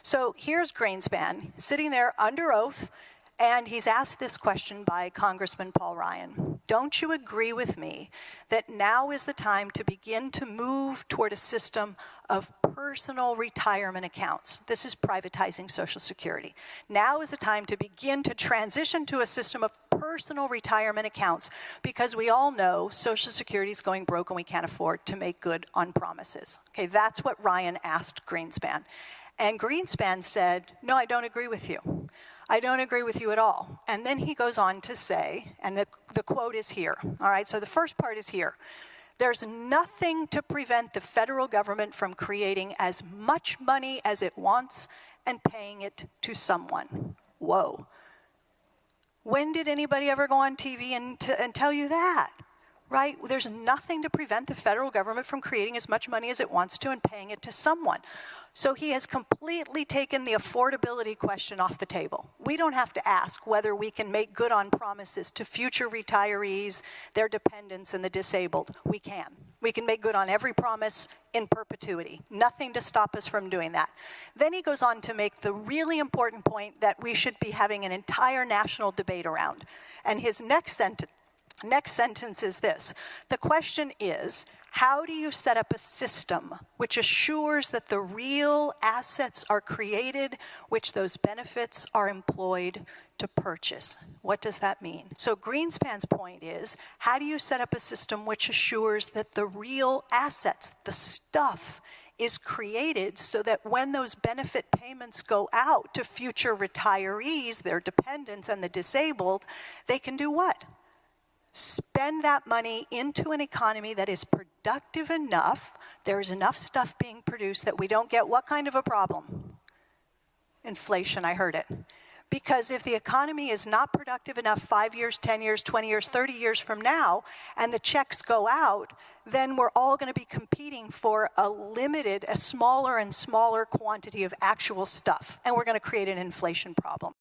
So here's Greenspan sitting there under oath, and he's asked this question by Congressman Paul Ryan. Don't you agree with me that now is the time to begin to move toward a system of personal retirement accounts? This is privatizing Social Security. Now is the time to begin to transition to a system of personal retirement accounts, because we all know Social Security is going broke and we can't afford to make good on promises. Okay, that's what Ryan asked Greenspan. And Greenspan said, no, I don't agree with you. I don't agree with you at all. And then he goes on to say, and the quote is here. All right, so the first part is here. There's nothing to prevent the federal government from creating as much money as it wants and paying it to someone. Whoa. When did anybody ever go on TV and tell you that? Right? There's nothing to prevent the federal government from creating as much money as it wants to and paying it to someone. So he has completely taken the affordability question off the table. We don't have to ask whether we can make good on promises to future retirees, their dependents, and the disabled. We can. We can make good on every promise in perpetuity. Nothing to stop us from doing that. Then he goes on to make the really important point that we should be having an entire national debate around. And his next sentence is this. The question is, how do you set up a system which assures that the real assets are created, which those benefits are employed to purchase? What does that mean? So Greenspan's point is, how do you set up a system which assures that the real assets, the stuff, is created so that when those benefit payments go out to future retirees, their dependents, and the disabled, they can do what? Spend that money into an economy that is productive enough, there's enough stuff being produced that we don't get what kind of a problem? Inflation, I heard it. Because if the economy is not productive enough 5 years, 10 years, 20 years, 30 years from now, and the checks go out, then we're all going to be competing for a smaller and smaller quantity of actual stuff, and we're going to create an inflation problem.